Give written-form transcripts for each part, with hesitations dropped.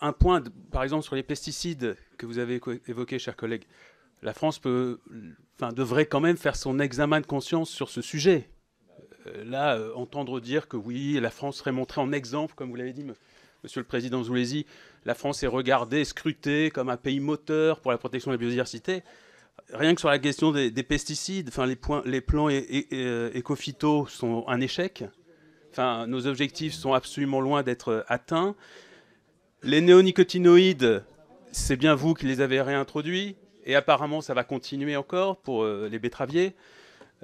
un point, par exemple, sur les pesticides que vous avez évoqué, chers collègues. La France devrait quand même faire son examen de conscience sur ce sujet. Là, entendre dire que oui, la France serait montrée en exemple, comme vous l'avez dit, Monsieur le Président Zoulesi, la France est regardée, scrutée comme un pays moteur pour la protection de la biodiversité. Rien que sur la question des pesticides, les plans éco-phyto sont un échec. Nos objectifs sont absolument loin d'être atteints. Les néonicotinoïdes, c'est bien vous qui les avez réintroduits, et apparemment ça va continuer encore pour les betteraviers.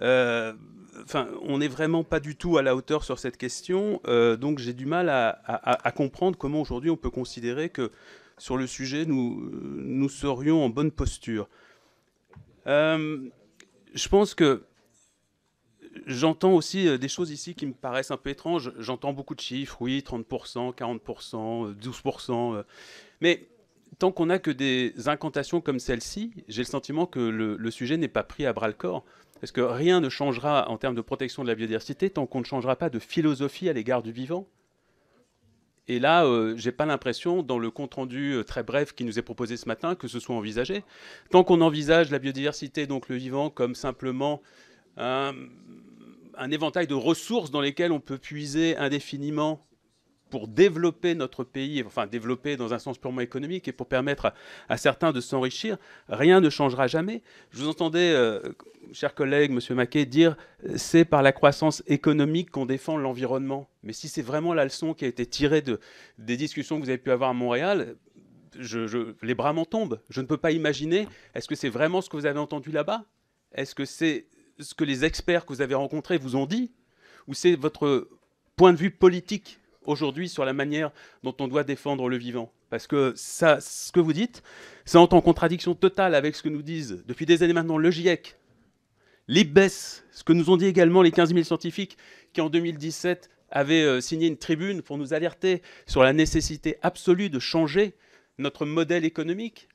On n'est vraiment pas du tout à la hauteur sur cette question, donc j'ai du mal à comprendre comment aujourd'hui on peut considérer que sur le sujet nous serions en bonne posture. Je pense que j'entends aussi des choses ici qui me paraissent un peu étranges. J'entends beaucoup de chiffres, oui, 30%, 40%, 12%. Mais tant qu'on n'a que des incantations comme celle-ci, j'ai le sentiment que le sujet n'est pas pris à bras-le-corps. Parce que rien ne changera en termes de protection de la biodiversité tant qu'on ne changera pas de philosophie à l'égard du vivant. Et là, j'ai pas l'impression, dans le compte-rendu très bref qui nous est proposé ce matin, que ce soit envisagé. Tant qu'on envisage la biodiversité, donc le vivant, comme simplement un éventail de ressources dans lesquelles on peut puiser indéfiniment pour développer notre pays, enfin développer dans un sens purement économique et pour permettre à certains de s'enrichir, rien ne changera jamais. Je vous entendais, cher collègue, Monsieur Maquet, dire c'est par la croissance économique qu'on défend l'environnement. Mais si c'est vraiment la leçon qui a été tirée des discussions que vous avez pu avoir à Montréal, les bras m'en tombent. Je ne peux pas imaginer, est-ce que c'est vraiment ce que vous avez entendu là-bas? Est-ce que c'est ce que les experts que vous avez rencontrés vous ont dit? Ou c'est votre point de vue politique aujourd'hui sur la manière dont on doit défendre le vivant? Parce que ça, ce que vous dites, c'est en contradiction totale avec ce que nous disent depuis des années maintenant le GIEC, l'IPBES, ce que nous ont dit également les 15 000 scientifiques qui en 2017 avaient signé une tribune pour nous alerter sur la nécessité absolue de changer notre modèle économique.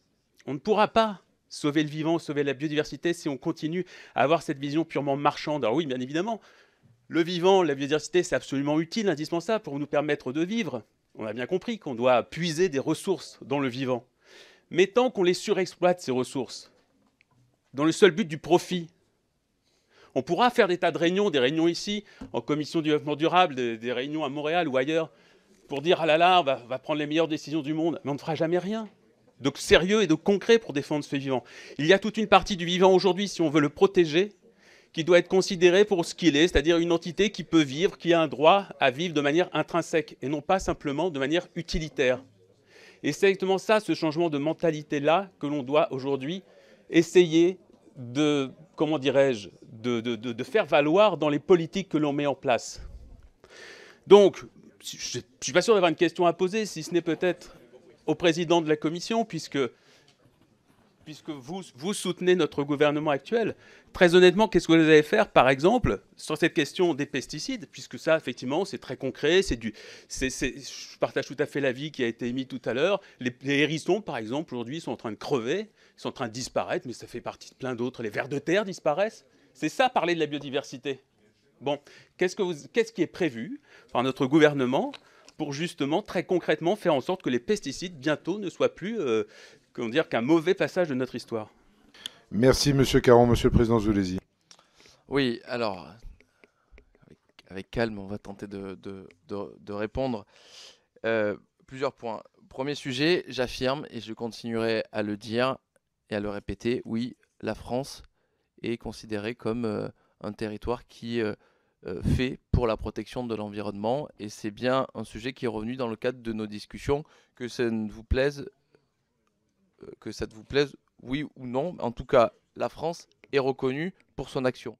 On ne pourra pas sauver le vivant, sauver la biodiversité si on continue à avoir cette vision purement marchande. Alors oui, bien évidemment, le vivant, la biodiversité, c'est absolument utile, indispensable pour nous permettre de vivre. On a bien compris qu'on doit puiser des ressources dans le vivant. Mais tant qu'on les surexploite, ces ressources, dans le seul but du profit, on pourra faire des tas de réunions, des réunions ici, en commission du développement durable, des réunions à Montréal ou ailleurs, pour dire « ah là là, on va prendre les meilleures décisions du monde », mais on ne fera jamais rien. Donc sérieux et de concret pour défendre ce vivant. Il y a toute une partie du vivant aujourd'hui, si on veut le protéger, qui doit être considéré pour ce qu'il est, c'est-à-dire une entité qui peut vivre, qui a un droit à vivre de manière intrinsèque, et non pas simplement de manière utilitaire. Et c'est exactement ça, ce changement de mentalité-là, que l'on doit aujourd'hui essayer de, comment dirais-je, de faire valoir dans les politiques que l'on met en place. Donc, je ne suis pas sûr d'avoir une question à poser, si ce n'est peut-être au président de la Commission, puisque vous soutenez notre gouvernement actuel. Très honnêtement, qu'est-ce que vous allez faire, par exemple, sur cette question des pesticides, puisque ça, effectivement, c'est très concret, je partage tout à fait l'avis qui a été émis tout à l'heure. Les hérissons, par exemple, aujourd'hui, sont en train de crever, ils sont en train de disparaître, mais ça fait partie de plein d'autres. Les vers de terre disparaissent. C'est ça, parler de la biodiversité. Bon, qu'est-ce qui est prévu par notre gouvernement pour justement, très concrètement, faire en sorte que les pesticides, bientôt, ne soient plus qu'un mauvais passage de notre histoire? Merci, Monsieur Caron. Monsieur le Président Zoulesi. Oui, alors, avec calme, on va tenter de répondre. Plusieurs points. Premier sujet, j'affirme, et je continuerai à le dire et à le répéter, oui, la France est considérée comme un territoire qui fait pour la protection de l'environnement, et c'est bien un sujet qui est revenu dans le cadre de nos discussions, que ça ne vous plaise, oui ou non. En tout cas, la France est reconnue pour son action.